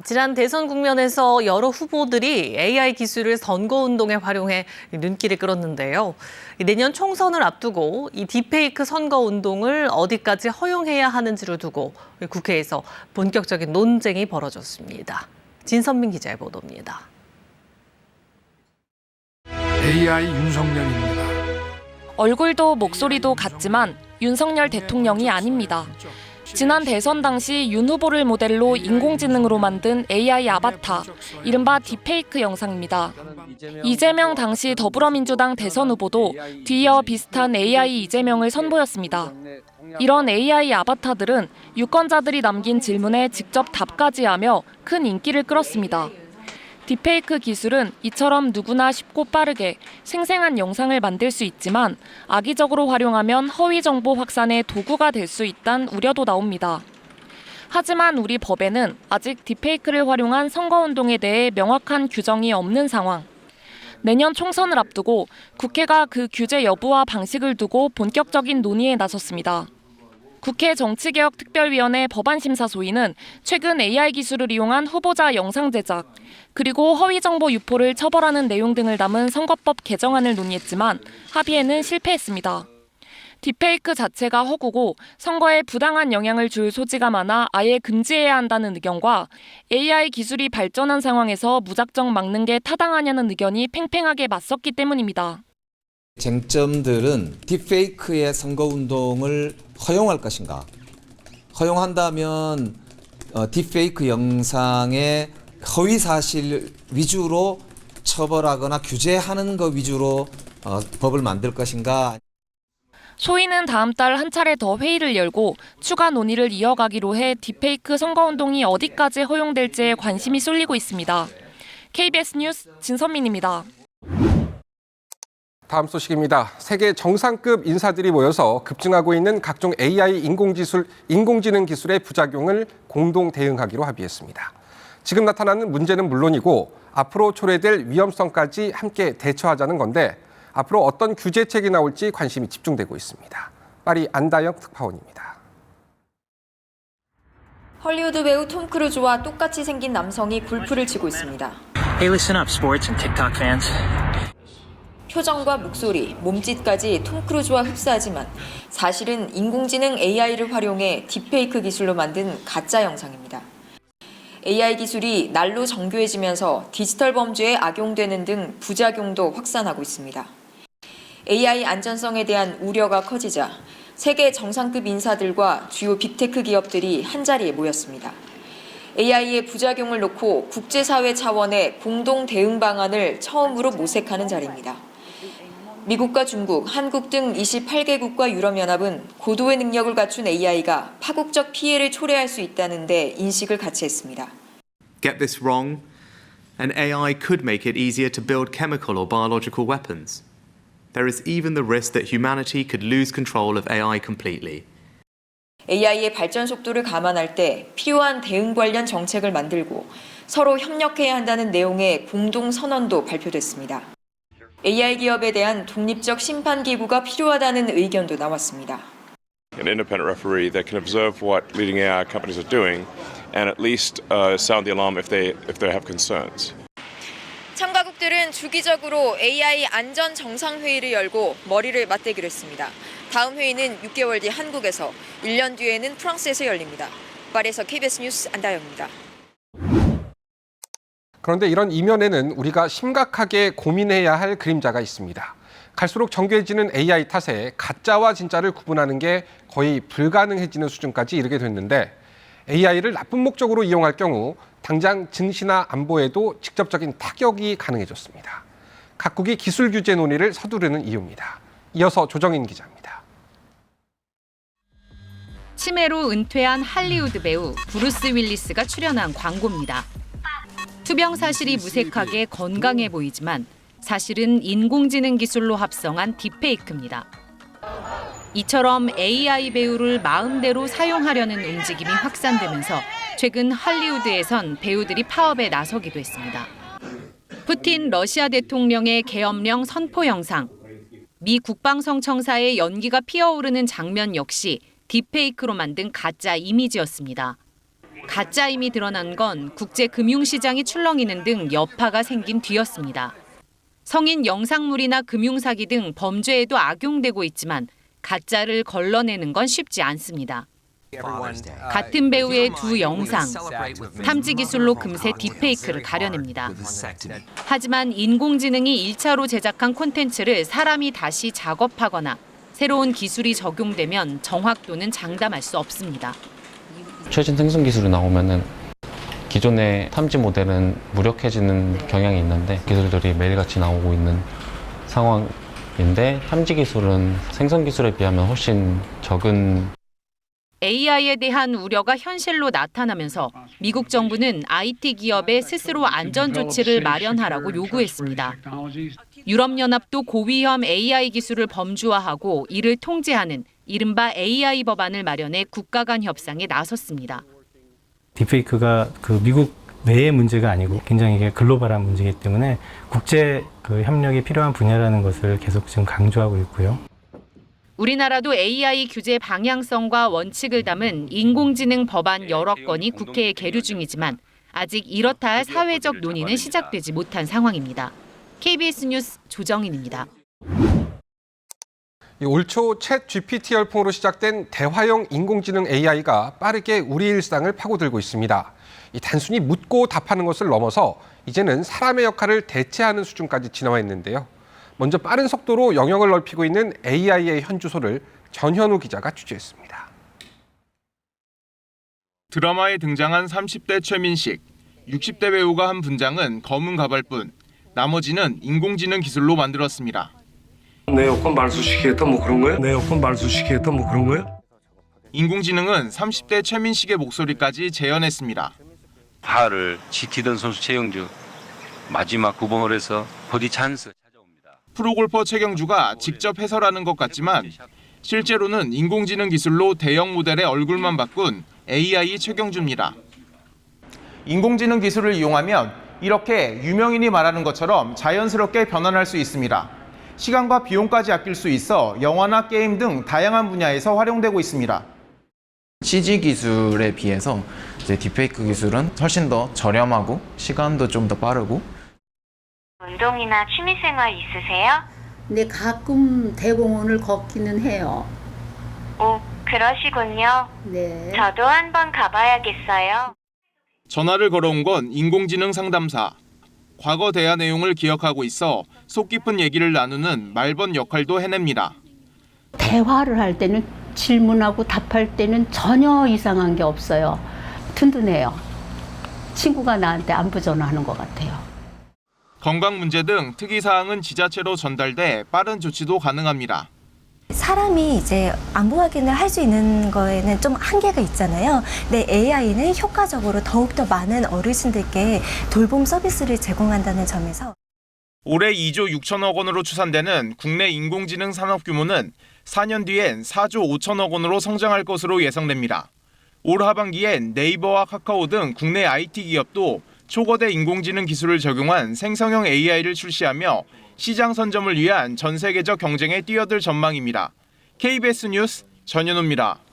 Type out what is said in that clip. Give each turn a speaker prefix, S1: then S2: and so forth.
S1: 지난 대선 국면에서 여러 후보들이 AI 기술을 선거운동에 활용해 눈길을 끌었는데요. 내년 총선을 앞두고 이 딥페이크 선거운동을 어디까지 허용해야 하는지를 두고 국회에서 본격적인 논쟁이 벌어졌습니다. 진선민 기자의 보도입니다.
S2: AI 윤석열입니다.
S3: 얼굴도 목소리도 같지만 윤석열 대통령이 아닙니다. 지난 대선 당시 윤 후보를 모델로 인공지능으로 만든 AI 아바타, 이른바 딥페이크 영상입니다. 이재명 당시 더불어민주당 대선 후보도 뒤이어 비슷한 AI 이재명을 선보였습니다. 이런 AI 아바타들은 유권자들이 남긴 질문에 직접 답까지 하며 큰 인기를 끌었습니다. 딥페이크 기술은 이처럼 누구나 쉽고 빠르게 생생한 영상을 만들 수 있지만 악의적으로 활용하면 허위 정보 확산의 도구가 될 수 있다는 우려도 나옵니다. 하지만 우리 법에는 아직 딥페이크를 활용한 선거운동에 대해 명확한 규정이 없는 상황. 내년 총선을 앞두고 국회가 그 규제 여부와 방식을 두고 본격적인 논의에 나섰습니다. 국회 정치개혁특별위원회 법안심사소위는 최근 AI 기술을 이용한 후보자 영상 제작, 그리고 허위정보 유포를 처벌하는 내용 등을 담은 선거법 개정안을 논의했지만 합의에는 실패했습니다. 딥페이크 자체가 허구고 선거에 부당한 영향을 줄 소지가 많아 아예 금지해야 한다는 의견과 AI 기술이 발전한 상황에서 무작정 막는 게 타당하냐는 의견이 팽팽하게 맞섰기 때문입니다.
S4: 쟁점들은 딥페이크의 선거운동을 허용할 것인가. 허용한다면 딥페이크 영상의 허위사실 위주로 처벌하거나 규제하는 것 위주로 법을 만들 것인가.
S3: 소위는 다음 달 한 차례 더 회의를 열고 추가 논의를 이어가기로 해 딥페이크 선거운동이 어디까지 허용될지에 관심이 쏠리고 있습니다. KBS 뉴스 진선민입니다.
S5: 다음 소식입니다. 세계 정상급 인사들이 모여서 급증하고 있는 각종 AI 인공지능 기술의 부작용을 공동 대응하기로 합의했습니다. 지금 나타나는 문제는 물론이고 앞으로 초래될 위험성까지 함께 대처하자는 건데 앞으로 어떤 규제책이 나올지 관심이 집중되고 있습니다. 파리 안다영 특파원입니다.
S6: 헐리우드 배우 톰 크루즈와 똑같이 생긴 남성이 골프를 치고 있습니다.
S7: Hey, listen up, sports and TikTok fans.
S6: 표정과 목소리, 몸짓까지 톰 크루즈와 흡사하지만 사실은 인공지능 AI를 활용해 딥페이크 기술로 만든 가짜 영상입니다. AI 기술이 날로 정교해지면서 디지털 범죄에 악용되는 등 부작용도 확산하고 있습니다. AI 안전성에 대한 우려가 커지자 세계 정상급 인사들과 주요 빅테크 기업들이 한자리에 모였습니다. AI의 부작용을 놓고 국제사회 차원의 공동 대응 방안을 처음으로 모색하는 자리입니다. 미국과 중국, 한국 등 28개국과 유럽연합은 고도의 능력을 갖춘 AI가 파국적 피해를 초래할 수 있다는 데 인식을 같이 했습니다.
S8: Get this wrong, and AI could make it easier to build chemical or biological weapons. There is even the risk that humanity could lose control of AI completely.
S6: AI의 발전 속도를 감안할 때 필요한 대응 관련 정책을 만들고 서로 협력해야 한다는 내용의 공동 선언도 발표됐습니다. AI 기업에 대한 독립적 심판 기구가 필요하다는 의견도 나왔습니다.
S9: An independent referee that can observe what leading AI companies are doing and at least sound the alarm if they have concerns.
S6: 참가국들은 주기적으로 AI 안전 정상회의를 열고 머리를 맞대기로 했습니다. 다음 회의는 6개월 뒤 한국에서, 1년 뒤에는 프랑스에서 열립니다. 파리에서 KBS 뉴스 안다영입니다.
S5: 그런데 이런 이면에는 우리가 심각하게 고민해야 할 그림자가 있습니다. 갈수록 정교해지는 AI 탓에 가짜와 진짜를 구분하는 게 거의 불가능해지는 수준까지 이르게 됐는데 AI를 나쁜 목적으로 이용할 경우 당장 증시나 안보에도 직접적인 타격이 가능해졌습니다. 각국이 기술 규제 논의를 서두르는 이유입니다. 이어서 조정인 기자입니다.
S10: 치매로 은퇴한 할리우드 배우 브루스 윌리스가 출연한 광고입니다. 투병 사실이 무색하게 건강해 보이지만 사실은 인공지능 기술로 합성한 딥페이크입니다. 이처럼 AI 배우를 마음대로 사용하려는 움직임이 확산되면서 최근 할리우드에선 배우들이 파업에 나서기도 했습니다. 푸틴 러시아 대통령의 계엄령 선포 영상, 미 국방성청사의 연기가 피어오르는 장면 역시 딥페이크로 만든 가짜 이미지였습니다. 가짜임이 드러난 건 국제 금융시장이 출렁이는 등 여파가 생긴 뒤였습니다. 성인 영상물이나 금융사기 등 범죄에도 악용되고 있지만 가짜를 걸러내는 건 쉽지 않습니다. 같은 배우의 두 영상, 탐지 기술로 금세 딥페이크를 가려냅니다. 하지만 인공지능이 1차로 제작한 콘텐츠를 사람이 다시 작업하거나 새로운 기술이 적용되면 정확도는 장담할 수 없습니다.
S11: 최신 생성 기술이 나오면은 기존의 탐지 모델은 무력해지는 경향이 있는데 기술들이 매일같이 나오고 있는 상황인데 탐지 기술은 생성 기술에 비하면 훨씬 적은
S10: AI에 대한 우려가 현실로 나타나면서 미국 정부는 IT 기업에 스스로 안전 조치를 마련하라고 요구했습니다. 유럽연합도 고위험 AI 기술을 범주화하고 이를 통제하는 이른바 AI 법안을 마련해 국가 간 협상에 나섰습니다.
S12: 딥페이크가 미국 내의 문제가 아니고 굉장히 글로벌한 문제이기 때문에 국제 협력이 필요한 분야라는 것을 계속 지금 강조하고 있고요.
S10: 우리나라도 AI 규제 방향성과 원칙을 담은 인공지능 법안 여러 건이 국회에 계류 중이지만 아직 이렇다 할 사회적 논의는 시작되지 못한 상황입니다. KBS 뉴스 조정인입니다.
S5: 올 초 챗 GPT 열풍으로 시작된 대화형 인공지능 AI가 빠르게 우리 일상을 파고들고 있습니다. 단순히 묻고 답하는 것을 넘어서 이제는 사람의 역할을 대체하는 수준까지 진화해 있는데요. 먼저 빠른 속도로 영역을 넓히고 있는 AI의 현주소를 전현우 기자가 취재했습니다.
S13: 드라마에 등장한 30대 최민식, 60대 배우가 한 분장은 검은 가발뿐, 나머지는 인공지능 기술로 만들었습니다.
S14: 내 여권 말소시키겠다 뭐 그런 거야? 내 여권 말소시키겠다 뭐 그런 거야?
S13: 인공지능은 30대 최민식의 목소리까지 재현했습니다.
S15: 파를 지키던 선수 최영주, 마지막 9번홀에서 버디 찬스.
S13: 프로골퍼 최경주가 직접 해설하는 것 같지만 실제로는 인공지능 기술로 대형 모델의 얼굴만 바꾼 AI 최경주입니다.
S16: 인공지능 기술을 이용하면 이렇게 유명인이 말하는 것처럼 자연스럽게 변환할 수 있습니다. 시간과 비용까지 아낄 수 있어 영화나 게임 등 다양한 분야에서 활용되고 있습니다.
S17: CG 기술에 비해서 이제 딥페이크 기술은 훨씬 더 저렴하고 시간도 좀 더 빠르고.
S18: 운동이나 취미생활 있으세요?
S19: 네, 가끔 대공원을 걷기는 해요.
S18: 오, 그러시군요.
S19: 네.
S18: 저도 한번 가봐야겠어요.
S13: 전화를 걸어온 건 인공지능 상담사. 과거 대화 내용을 기억하고 있어 속 깊은 얘기를 나누는 말번 역할도 해냅니다.
S19: 대화를 할 때는 질문하고 답할 때는 전혀 이상한 게 없어요. 든든해요. 친구가 나한테 안부 전화하는 것 같아요.
S13: 건강 문제 등 특이사항은 지자체로 전달돼 빠른 조치도 가능합니다.
S20: 사람이 이제 안부 확인을 할 수 있는 거에는 좀 한계가 있잖아요. 근데 AI는 효과적으로 더욱더 많은 어르신들께 돌봄 서비스를 제공한다는 점에서
S13: 올해 2조 6천억 원으로 추산되는 국내 인공지능 산업 규모는 4년 뒤엔 4조 5천억 원으로 성장할 것으로 예상됩니다. 올 하반기엔 네이버와 카카오 등 국내 IT 기업도 초거대 인공지능 기술을 적용한 생성형 AI를 출시하며 시장 선점을 위한 전 세계적 경쟁에 뛰어들 전망입니다. KBS 뉴스 전현우입니다.